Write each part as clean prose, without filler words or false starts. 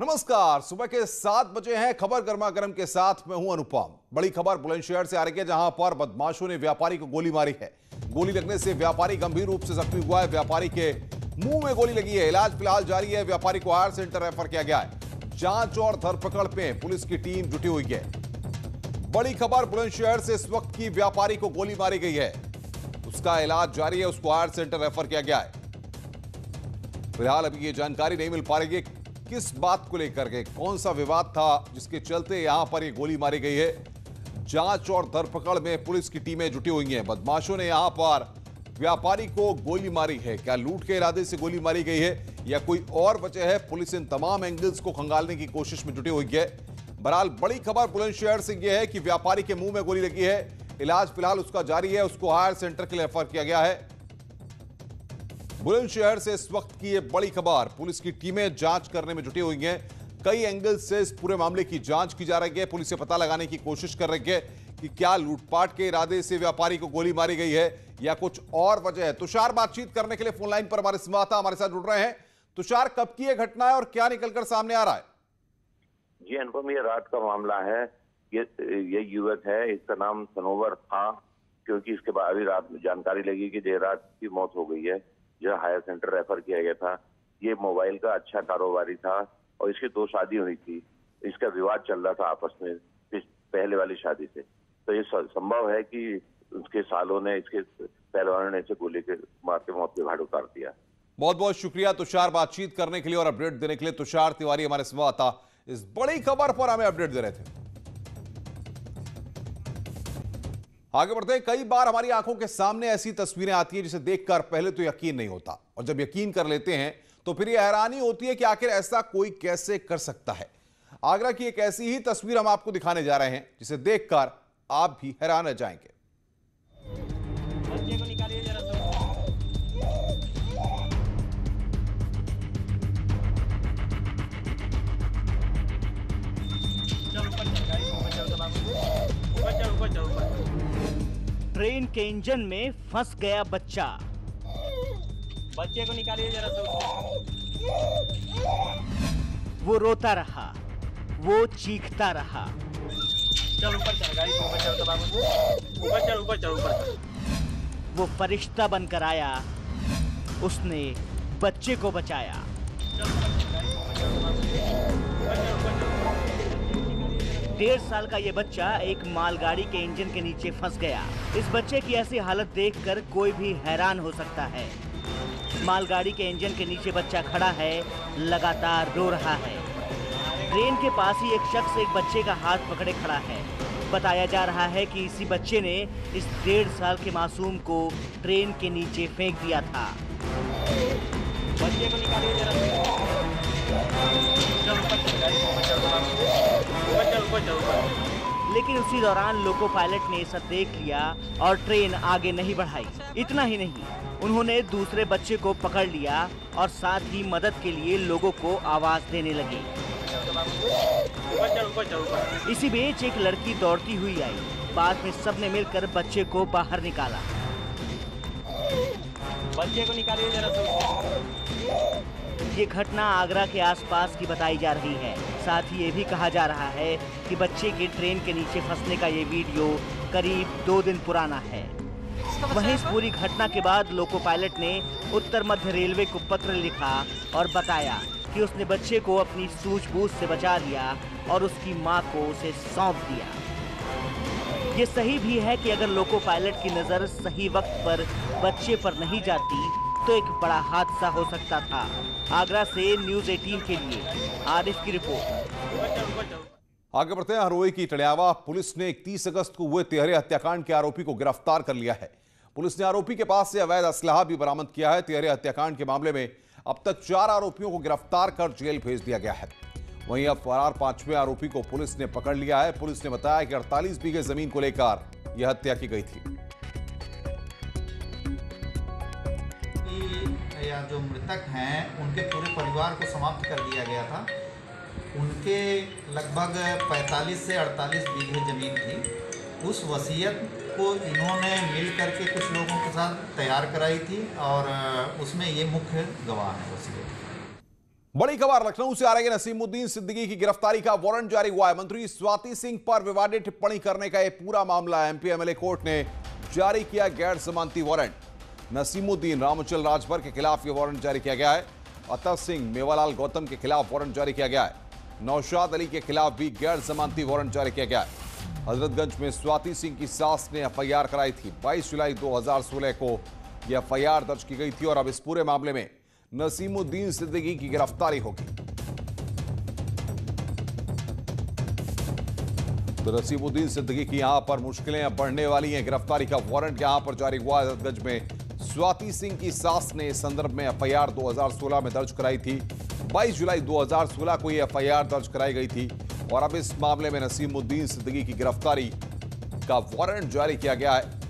नमस्कार। सुबह के 7 बजे हैं। खबर गर्मा गर्म के साथ मैं हूं अनुपम। बड़ी खबर बुलंदशहर से आ रही है, जहां पर बदमाशों ने व्यापारी को गोली मारी है। गोली लगने से व्यापारी गंभीर रूप से जख्मी हुआ है। व्यापारी के मुंह में गोली लगी है। इलाज फिलहाल जारी है। व्यापारी को हायर सेंटर रेफर किया गया है। जांच और धरपकड़ में पुलिस की टीम जुटी हुई है। बड़ी खबर बुलंदशहर से इस वक्त की व्यापारी को गोली मारी गई है। उसका इलाज जारी है। उसको हायर सेंटर रेफर किया गया है। फिलहाल अभी ये जानकारी नहीं मिल पा रही है किस बात को लेकर के, कौन सा विवाद था जिसके चलते यहां पर ये गोली मारी गई है। जांच और धरपकड़ में पुलिस की टीमें जुटी हुई हैं। बदमाशों ने यहां पर व्यापारी को गोली मारी है। क्या लूट के इरादे से गोली मारी गई है या कोई और वजह है? पुलिस इन तमाम एंगल्स को खंगालने की कोशिश में जुटी हुई है। बहरहाल बड़ी खबर बुलंदशहर से यह है कि व्यापारी के मुंह में गोली लगी है। इलाज फिलहाल उसका जारी है। उसको हायर सेंटर के लिए रेफर किया गया है। बुलंदशहर से इस वक्त की ये बड़ी खबर। पुलिस की टीमें जांच करने में जुटी हुई हैं। कई एंगल से इस पूरे मामले की जांच की जा रही है। पुलिस ये पता लगाने की कोशिश कर रही है कि क्या लूटपाट के इरादे से व्यापारी को गोली मारी गई है या कुछ और वजह है। तुषार बातचीत करने के लिए फोन लाइन पर हमारे संवाददाता हमारे साथ जुड़ रहे हैं। तुषार, कब की यह घटना है और क्या निकलकर सामने आ रहा है? जी अनुपम, ये रात का मामला है। ये युवक है, इसका नाम सनोवर था, क्योंकि इसके बाद अभी रात में जानकारी लगी कि देर रात की मौत हो गई है, जो हायर सेंटर रेफर किया गया था। ये मोबाइल का अच्छा कारोबारी था और इसकी 2 शादी हुई थी। इसका विवाद चल रहा था आपस में पहले वाली शादी से। तो ये संभव है कि उसके सालों ने, इसके पहलवानों ने इसे गोली के मार के मौत के घाट उतार दिया। बहुत बहुत शुक्रिया तुषार, बातचीत करने के लिए और अपडेट देने के लिए। तुषार तिवारी हमारे संवाददाता इस बड़ी खबर पर हमें अपडेट दे रहे थे। आगे बढ़ते हैं। कई बार हमारी आंखों के सामने ऐसी तस्वीरें आती हैं जिसे देखकर पहले तो यकीन नहीं होता, और जब यकीन कर लेते हैं तो फिर यह हैरानी होती है कि आखिर ऐसा कोई कैसे कर सकता है। आगरा की एक ऐसी ही तस्वीर हम आपको दिखाने जा रहे हैं जिसे देखकर आप भी हैरान रह जाएंगे। बच्चे को निकालिए जरा सा। चल ऊपर चल गाड़ी, ऊपर चल दबा, ऊपर चल, ऊपर चल, ऊपर। ट्रेन के इंजन में फंस गया बच्चा। बच्चे को निकालिए जरा सा। वो रोता रहा, वो चीखता रहा। चल ऊपर चल गाड़ी, ऊपर चल दबा, ऊपर चल, ऊपर चल, ऊपर चल। वो फरिश्ता बनकर आया, उसने बच्चे को बचाया। चल ऊपर चल गाड़ी, ऊपर चल दबा, ऊपर चल, ऊपर चल। 1.5 साल का ये बच्चा एक मालगाड़ी के इंजन के नीचे फंस गया। इस बच्चे की ऐसी हालत देखकर कोई भी हैरान हो सकता है। मालगाड़ी के इंजन के नीचे बच्चा खड़ा है, लगातार रो रहा है। ट्रेन के पास ही एक शख्स एक बच्चे का हाथ पकड़े खड़ा है। बताया जा रहा है कि इसी बच्चे ने इस 1.5 साल के मासूम को ट्रेन के नीचे फेंक दिया था। बच्चे को निकालिए जरा सा। चल ऊपर चल गाड़ी, ऊपर चल दबा, ऊपर चल, ऊपर चल, ऊपर। लेकिन उसी दौरान लोको पायलट ने इसे देख लिया और ट्रेन आगे नहीं बढ़ाई। इतना ही नहीं, उन्होंने दूसरे बच्चे को पकड़ लिया और साथ ही मदद के लिए लोगों को आवाज देने लगे। ऊपर चल, ऊपर चल, ऊपर। इसी बीच एक लड़की दौड़ती हुई आई। बाद में सबने मिलकर बच्चे को बाहर निकाला। बच्चे को निकालिए जरा सा। ये घटना आगरा के आसपास की बताई जा रही है। साथ ही ये भी कहा जा रहा है कि बच्चे के ट्रेन के नीचे फंसने का ये वीडियो करीब 2 दिन पुराना है। वहीं इस पूरी घटना के बाद लोको पायलट ने उत्तर मध्य रेलवे को पत्र लिखा और बताया कि उसने बच्चे को अपनी सूझबूझ से बचा लिया और उसकी मां को उसे सौंप दिया। ये सही भी है कि अगर लोको पायलट की नज़र सही वक्त पर बच्चे पर नहीं जाती तो एक बड़ा हादसा हो सकता था। आगरा से न्यूज़ 18 के लिए आरिफ की रिपोर्ट। आगे बढ़ते हैं। हरोई की टड़ियावा पुलिस ने 31 अगस्त को हुए तिहरे हत्याकांड के आरोपी को गिरफ्तार कर लिया है। पुलिस ने आरोपी के पास से अवैध असलाहा भी बरामद किया है। तिहरे हत्याकांड के मामले में अब तक 4 आरोपियों को गिरफ्तार कर जेल भेज दिया गया है। वहीं अब फरार 5वें आरोपी को पुलिस ने पकड़ लिया है। पुलिस ने बताया कि 48 बीघे जमीन को लेकर यह हत्या की गई थी। या जो मृतक हैं उनके पूरे परिवार को समाप्त कर दिया गया था। उनके लगभग 45 से 48 बीघे ज़मीन थी। उस वसीयत को इन्होंने मिल करके कुछ लोगों के साथ तैयार कराई थी और उसमें ये मुख्य गवाह है वसीयत। बड़ी खबर लखनऊ से आ रही है। नसीमुद्दीन सिद्दीकी की गिरफ्तारी का वारंट जारी हुआ है। मंत्री स्वाति सिंह पर विवादित टिप्पणी करने का यह पूरा मामला एमपी एमएलए कोर्ट ने जारी किया गैर जमानती वारंट। नसीमुद्दीन रामचल राजभर के खिलाफ यह वारंट जारी किया गया है। अतर सिंह मेवालाल गौतम के खिलाफ वारंट जारी किया गया है। नौशाद अली के खिलाफ भी गैर जमानती वारंट जारी किया गया है। हजरतगंज में स्वाति सिंह की सास ने एफआईआर कराई थी। 22 जुलाई 2016 को यह एफआईआर दर्ज की गई थी और अब इस पूरे मामले में नसीमुद्दीन सिद्दीकी की गिरफ्तारी होगी। तो नसीमुद्दीन सिद्दीकी की यहां पर मुश्किलें अब बढ़ने वाली हैं। गिरफ्तारी का वारंट यहां पर जारी हुआ है। हजरतगंज में स्वाति सिंह की सास ने इस संदर्भ में एफआईआर 2016 में दर्ज कराई थी। 22 जुलाई 2016 को यह एफआईआर दर्ज कराई गई थी और अब इस मामले में नसीमुद्दीन सिद्दीकी की गिरफ्तारी का वारंट जारी किया गया है।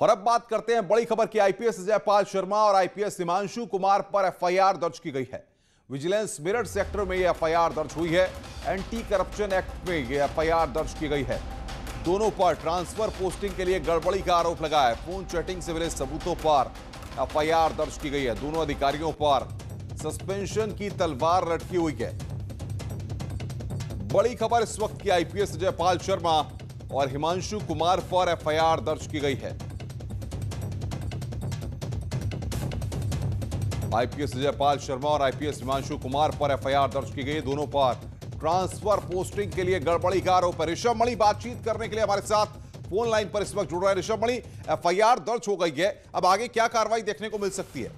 और अब बात करते हैं बड़ी खबर की। आईपीएस जयपाल शर्मा और आईपीएस हिमांशु कुमार पर एफआईआर दर्ज की गई है। विजिलेंस मेरठ सेक्टर में यह एफआईआर दर्ज हुई है। एंटी करप्शन एक्ट में यह एफआईआर दर्ज की गई है। दोनों पर ट्रांसफर पोस्टिंग के लिए गड़बड़ी का आरोप लगा है। फोन चैटिंग से मिले सबूतों पर एफआईआर दर्ज की गई है। दोनों अधिकारियों पर सस्पेंशन की तलवार लटकी हुई है। बड़ी खबर इस वक्त की। आईपीएस जयपाल शर्मा और हिमांशु कुमार पर एफआईआर दर्ज की गई है। आईपीएस जयपाल शर्मा और आईपीएस हिमांशु कुमार पर एफआईआर दर्ज की गई। दोनों पर ट्रांसफर पोस्टिंग के लिए गड़बड़ी का आरोप है। ऋषभ मणि बातचीत करने के लिए हमारे साथ फोन लाइन पर इस वक्त जुड़ रहे हैं। ऋषभ मणि, एफआईआर दर्ज हो गई है, अब आगे क्या कार्रवाई देखने को मिल सकती है?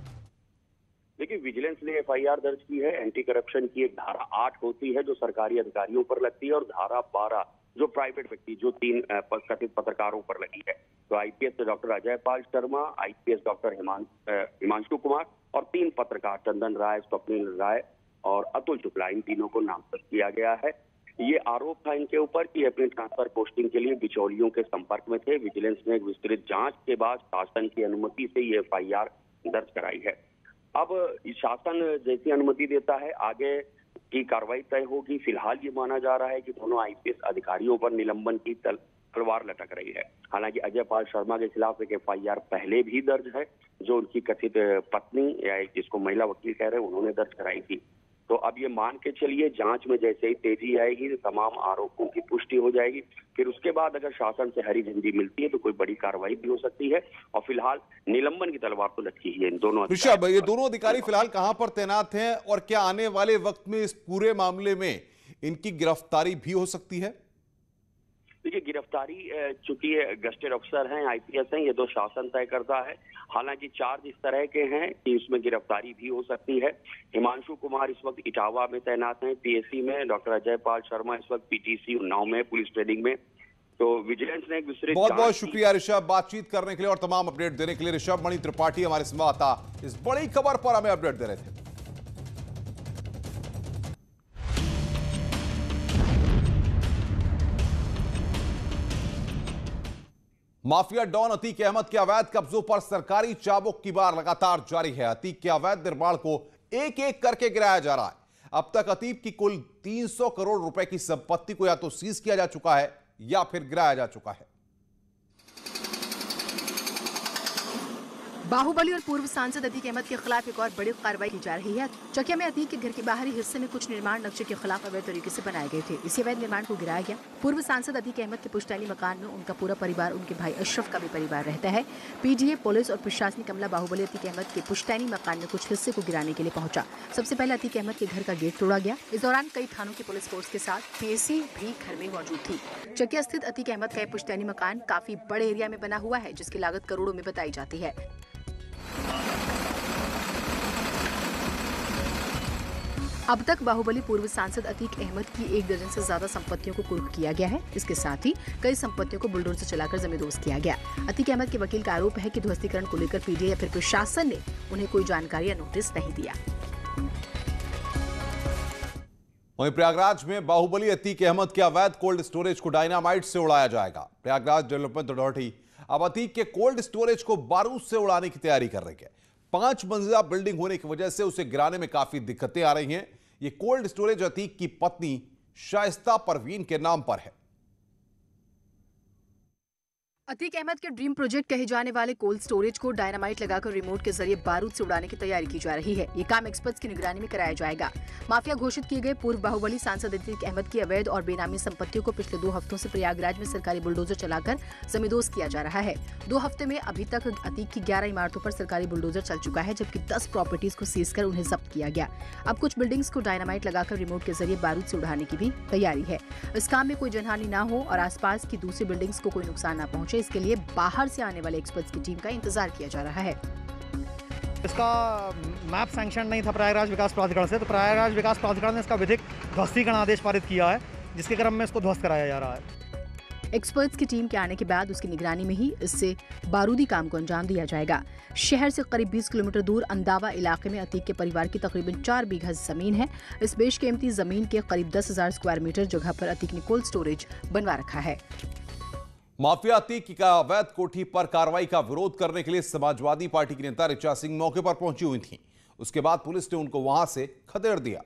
देखिए, विजिलेंस ने एफआईआर दर्ज की है। एंटी करप्शन की एक धारा 8 होती है जो सरकारी अधिकारियों पर लगती है और धारा 12 जो प्राइवेट व्यक्ति जो 3 कथित पत्रकारों पर लगी है। तो IPS doctor Ajaypal Sharma, IPS doctor Himanshu Kumar और 3 पत्रकार चंदन राय, स्वप्निल राय और अतुल शुक्ला, इन तीनों को नामजद किया गया है। ये आरोप था इनके ऊपर कि अपने ट्रांसफर पोस्टिंग के लिए बिचौलियों के संपर्क में थे। विजिलेंस ने एक विस्तृत जांच के बाद शासन की अनुमति से ये एफआईआर दर्ज कराई है। अब शासन जैसी अनुमति देता है आगे की कार्रवाई तय होगी। फिलहाल ये माना जा रहा है कि दोनों आईपीएस अधिकारियों पर निलंबन की तलवार लटक रही है। हालांकि अजयपाल शर्मा के खिलाफ एक एफआईआर पहले भी दर्ज है जो उनकी कथित पत्नी या जिसको महिला वकील कह रहे हैं उन्होंने दर्ज कराई थी। तो अब ये मान के चलिए जांच में जैसे ही तेजी आएगी तमाम आरोपों की पुष्टि हो जाएगी। फिर उसके बाद अगर शासन से हरी झंडी मिलती है तो कोई बड़ी कार्रवाई भी हो सकती है। और फिलहाल निलंबन की तलवार तो लटकी ही है इन दोनों। ऋषभ, ये दोनों अधिकारी फिलहाल कहां पर तैनात हैं और क्या आने वाले वक्त में इस पूरे मामले में इनकी गिरफ्तारी भी हो सकती है? देखिए, गिरफ्तारी चूंकि गस्टेड अफसर हैं, आईपीएस हैं, ये तो शासन तय करता है। हालांकि चार्ज इस तरह के हैं कि इसमें गिरफ्तारी भी हो सकती है। हिमांशु कुमार इस वक्त इटावा में तैनात हैं पीएससी में। डॉक्टर अजयपाल शर्मा इस वक्त पीटीसी उन्नाव में पुलिस ट्रेनिंग में। तो विजिलेंस ने एक दूसरे बहुत बहुत शुक्रिया ऋषभ बातचीत करने के लिए और तमाम अपडेट देने के लिए। ऋषभ मणि त्रिपाठी हमारे संवाददाता इस बड़ी खबर पर हमें अपडेट दे रहे थे। माफिया डॉन अतीक अहमद के अवैध कब्जों पर सरकारी चाबुक की बार लगातार जारी है। अतीक के अवैध निर्माण को एक एक करके गिराया जा रहा है। अब तक अतीक की कुल 300 करोड़ रुपए की संपत्ति को या तो सीज किया जा चुका है या फिर गिराया जा चुका है। बाहुबली और पूर्व सांसद अतीक अहमद के खिलाफ एक और बड़ी कार्रवाई की जा रही है। चकिया में अतीक के घर के बाहरी हिस्से में कुछ निर्माण नक्शे के खिलाफ अवैध तरीके से बनाए गए थे। इसी अवैध निर्माण को गिराया गया। पूर्व सांसद अतीक अहमद के पुश्तैनी मकान में उनका पूरा परिवार, उनके भाई अशरफ का भी परिवार रहता है। पीडीए, पुलिस और प्रशासनिक अमला बाहुबली अतीक अहमद के पुश्तैनी मकान में कुछ हिस्से को गिराने के लिए पहुंचा। सबसे पहले अतीक अहमद के घर का गेट तोड़ा गया। इस दौरान कई थानों की पुलिस फोर्स के साथ पीएससी भी घर में मौजूद थी। चकिया स्थित अतीक अहमद का पुश्तैनी मकान काफी बड़े एरिया में बना हुआ है जिसकी लागत करोड़ों में बताई जाती है। अब तक बाहुबली पूर्व सांसद अतीक अहमद की 1 दर्जन से ज्यादा संपत्तियों को कुर्क किया गया है। इसके साथ ही कई संपत्तियों को बुलडोजर चलाकर जमींदोज किया गया। अतीक अहमद के वकील का आरोप है कि ध्वस्तीकरण को लेकर पीडीए या फिर प्रशासन ने उन्हें कोई जानकारी या नोटिस नहीं दिया। वहीं प्रयागराज में बाहुबली अतीक अहमद के अवैध कोल्ड स्टोरेज को डायनामाइट से उड़ाया जाएगा। प्रयागराज डेवलपमेंट अथॉरिटी अब अतीक के कोल्ड स्टोरेज को बारूद से उड़ाने की तैयारी कर रही है। 5 मंजिला बिल्डिंग होने की वजह से उसे गिराने में काफी दिक्कतें आ रही हैं। ये कोल्ड स्टोरेज अतीक की पत्नी शाइस्ता परवीन के नाम पर है। अतीक अहमद के ड्रीम प्रोजेक्ट कहे जाने वाले कोल्ड स्टोरेज को डायनामाइट लगाकर रिमोट के जरिए बारूद से उड़ाने की तैयारी की जा रही है। ये काम एक्सपर्ट्स की निगरानी में कराया जाएगा। माफिया घोषित किए गए पूर्व बाहुबली सांसद अतीक अहमद की अवैध और बेनामी संपत्तियों को पिछले 2 हफ्तों से प्रयागराज में सरकारी बुलडोजर चलाकर जमींदोज किया जा रहा है। 2 हफ्ते में अभी तक अतीक की 11 इमारतों पर सरकारी बुलडोजर चल चुका है, जबकि 10 प्रॉपर्टीज को सीज कर उन्हें जब्त किया गया। अब कुछ बिल्डिंग्स को डायनामाइट लगाकर रिमोट के जरिए बारूद से उड़ाने की भी तैयारी है। इस काम में कोई जनहानि न हो और आसपास की दूसरी बिल्डिंग्स को कोई नुकसान न पहुंचे, इसके लिए बाहर से आने वाले एक्सपर्ट्स की टीम का इंतजार किया जा रहा है। इसका मैप सैंक्शन नहीं था प्रयागराज विकास प्राधिकरण से, तो प्रयागराज विकास प्राधिकरण ने इसका विधिक ध्वस्तीकरण आदेश पारित किया है, जिसके क्रम में इसको ध्वस्त कराया जा रहा है। एक्सपर्ट्स की टीम के आने के बाद उसकी निगरानी में ही इससे बारूदी काम को अंजाम दिया जाएगा। शहर से करीब 20 किलोमीटर दूर अंदावा इलाके में अतीक के परिवार की तकरीबन 4 बीघा जमीन है। इस बेशकीमती जमीन के करीब 10,000 स्क्वायर मीटर जगह पर अतीक ने कोल्ड स्टोरेज बनवा रखा है। माफिया अतीक की अवैध कोठी पर कार्रवाई का विरोध करने के लिए समाजवादी पार्टी की नेता ऋचा सिंह मौके पर पहुंची हुई थी। उसके बाद पुलिस ने उनको वहां से खदेड़ दिया।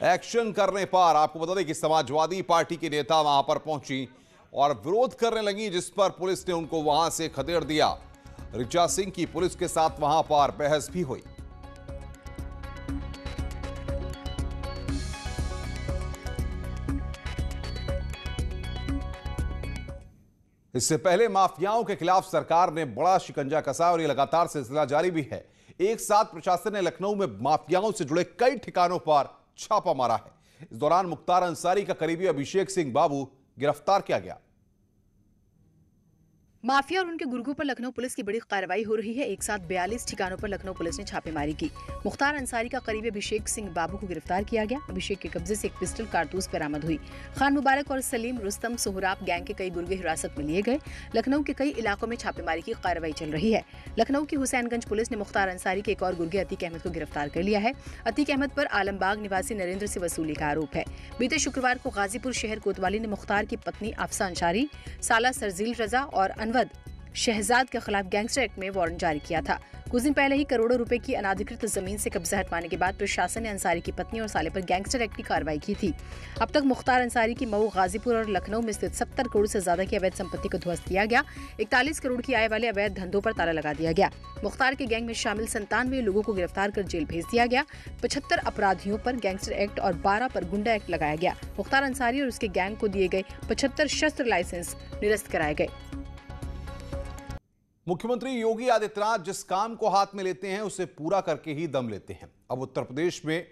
एक्शन करने पर आपको बता दें कि समाजवादी पार्टी की नेता वहां पर पहुंची और विरोध करने लगी, जिस पर पुलिस ने उनको वहां से खदेड़ दिया। ऋचा सिंह की पुलिस के साथ वहां पर बहस भी हुई। इससे पहले माफियाओं के खिलाफ सरकार ने बड़ा शिकंजा कसा और ये लगातार सिलसिला जारी भी है। एक साथ प्रशासन ने लखनऊ में माफियाओं से जुड़े कई ठिकानों पर छापा मारा है। इस दौरान मुख्तार अंसारी का करीबी अभिषेक सिंह बाबू गिरफ्तार किया गया। माफिया और उनके गुर्गों पर लखनऊ पुलिस की बड़ी कार्रवाई हो रही है। एक साथ 42 ठिकानों पर लखनऊ पुलिस ने छापेमारी की। मुख्तार अंसारी का करीबी अभिषेक सिंह बाबू को गिरफ्तार किया गया। अभिषेक के कब्जे से एक पिस्टल कारतूस बरामद हुई। खान मुबारक और सलीम रुस्तम सोहराब गैंग के कई गुर्गे हिरासत में लिए गए। लखनऊ के कई इलाकों में छापेमारी की कार्रवाई चल रही है। लखनऊ की हुसैनगंज पुलिस ने मुख्तार अंसारी के एक और गुर्गे अतीक अहमद को गिरफ्तार कर लिया है। अतीक अहमद पर आलमबाग निवासी नरेंद्र से वसूली का आरोप है। बीते शुक्रवार को गाजीपुर शहर कोतवाली ने मुख्तार की पत्नी अफसा अंसारी, साला सरजील रजा और अनवद शहजाद के खिलाफ गैंगस्टर एक्ट में वारंट जारी किया था। कुछ दिन पहले ही करोड़ों रुपए की अनाधिकृत जमीन से कब्जा हटवाने के बाद प्रशासन ने अंसारी की पत्नी और साले पर गैंगस्टर एक्ट की कार्रवाई की थी। अब तक मुख्तार अंसारी की मऊ, गाजीपुर और लखनऊ में स्थित 70 करोड़ से ज्यादा की अवैध संपत्ति को ध्वस्त किया गया। 41 करोड़ की आय वाले अवैध धंधों पर ताला लगा दिया गया। मुख्तार के गैंग में शामिल 97 लोगों को गिरफ्तार कर जेल भेज दिया गया। 75 अपराधियों पर गैंगस्टर एक्ट और 12 पर गुंडा एक्ट लगाया गया। मुख्तार अंसारी और उसके गैंग को दिए गए 75 शस्त्र लाइसेंस निरस्त कराए गए। मुख्यमंत्री योगी आदित्यनाथ जिस काम को हाथ में लेते हैं उसे पूरा करके ही दम लेते हैं। अब उत्तर प्रदेश में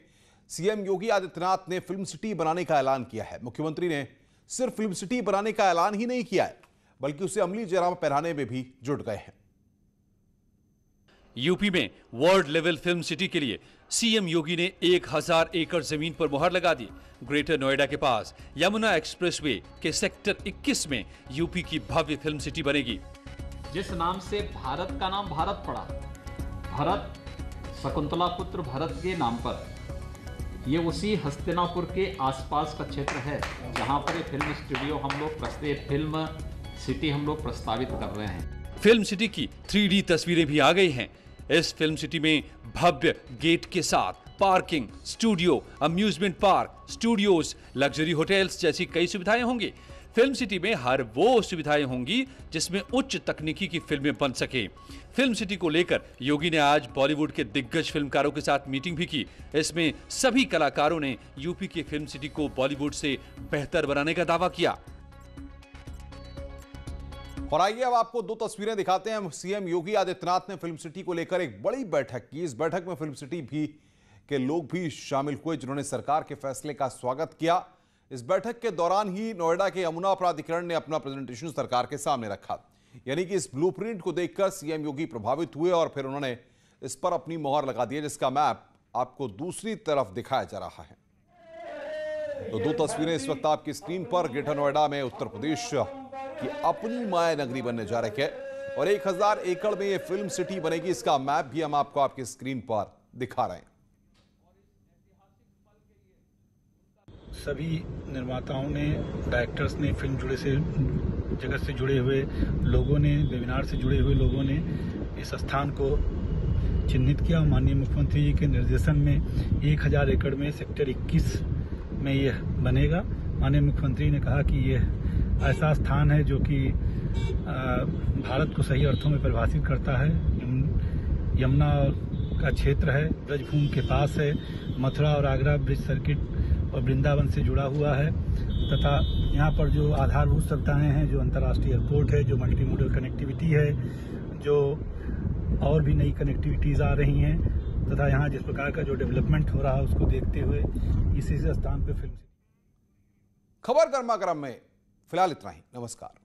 सीएम योगी आदित्यनाथ ने फिल्म सिटी बनाने का ऐलान किया है। मुख्यमंत्री ने सिर्फ फिल्म सिटी बनाने का ऐलान ही नहीं किया है, बल्कि उसे अमली जराम पहनाने में भी जुट गए हैं। यूपी में वर्ल्ड लेवल फिल्म सिटी के लिए सीएम योगी ने 1000 एकड़ जमीन पर मुहर लगा दी। ग्रेटर नोएडा के पास यमुना एक्सप्रेसवे के सेक्टर 21 में यूपी की भव्य फिल्म सिटी बनेगी। जिस नाम से भारत का नाम भारत पड़ा, भरत शकुंतला पुत्र भरत के नाम पर, ये उसी हस्तिनापुर के आसपास का क्षेत्र है जहां पर ये फिल्म स्टूडियो फिल्म सिटी हम लोग प्रस्तावित कर रहे हैं। फिल्म सिटी की 3D तस्वीरें भी आ गई हैं। इस फिल्म सिटी में भव्य गेट के साथ parking, studio, amusement park, studios, luxury hotels जैसी कई सुविधाएं होंगी। फिल्म सिटी में हर वो सुविधाएं होंगी जिसमें उच्च तकनीकी की फिल्में बन सके। फिल्म सिटी को लेकर योगी ने आज बॉलीवुड के दिग्गज फिल्मकारों के साथ मीटिंग भी की। इसमें सभी कलाकारों ने यूपी की फिल्म सिटी को बॉलीवुड से बेहतर बनाने का दावा किया। और आइए अब आपको 2 तस्वीरें दिखाते हैं। सीएम योगी आदित्यनाथ ने फिल्म सिटी को लेकर एक बड़ी बैठक की। इस बैठक में फिल्म सिटी के लोग भी शामिल हुए, जिन्होंने सरकार के फैसले का स्वागत किया। इस बैठक के दौरान ही नोएडा के यमुना प्राधिकरण ने अपना प्रेजेंटेशन सरकार के सामने रखा। यानी कि इस ब्लूप्रिंट को देखकर सीएम योगी प्रभावित हुए और फिर उन्होंने इस पर अपनी मोहर लगा दी, जिसका मैप आपको दूसरी तरफ दिखाया जा रहा है। तो 2 तस्वीरें इस वक्त आपकी स्क्रीन पर। ग्रेटर नोएडा में उत्तर प्रदेश की अपनी माया नगरी बनने जा रही है और 1000 एकड़ में यह फिल्म सिटी बनेगी। इसका मैप भी हम आपको आपकी स्क्रीन पर दिखा रहे हैं। सभी निर्माताओं ने, डायरेक्टर्स ने, फिल्म जगत से जुड़े हुए लोगों ने, वेबिनार से जुड़े हुए लोगों ने इस स्थान को चिन्हित किया। माननीय मुख्यमंत्री जी के निर्देशन में 1000 एकड़ में सेक्टर 21 में यह बनेगा। माननीय मुख्यमंत्री ने कहा कि यह ऐसा स्थान है जो कि भारत को सही अर्थों में परिभाषित करता है। यमुना का क्षेत्र है, ब्रजभूमि के पास है, मथुरा और आगरा ब्रिज सर्किट और वृंदावन से जुड़ा हुआ है तथा यहाँ पर जो आधारभूत सुविधाएं हैं, जो अंतर्राष्ट्रीय एयरपोर्ट है, जो मल्टी मोडल कनेक्टिविटी है, जो और भी नई कनेक्टिविटीज़ आ रही हैं तथा यहाँ जिस प्रकार का जो डेवलपमेंट हो रहा है उसको देखते हुए इसी स्थान पर फिल्म खबर गर्मा गर्म में फिलहाल इतना ही। नमस्कार।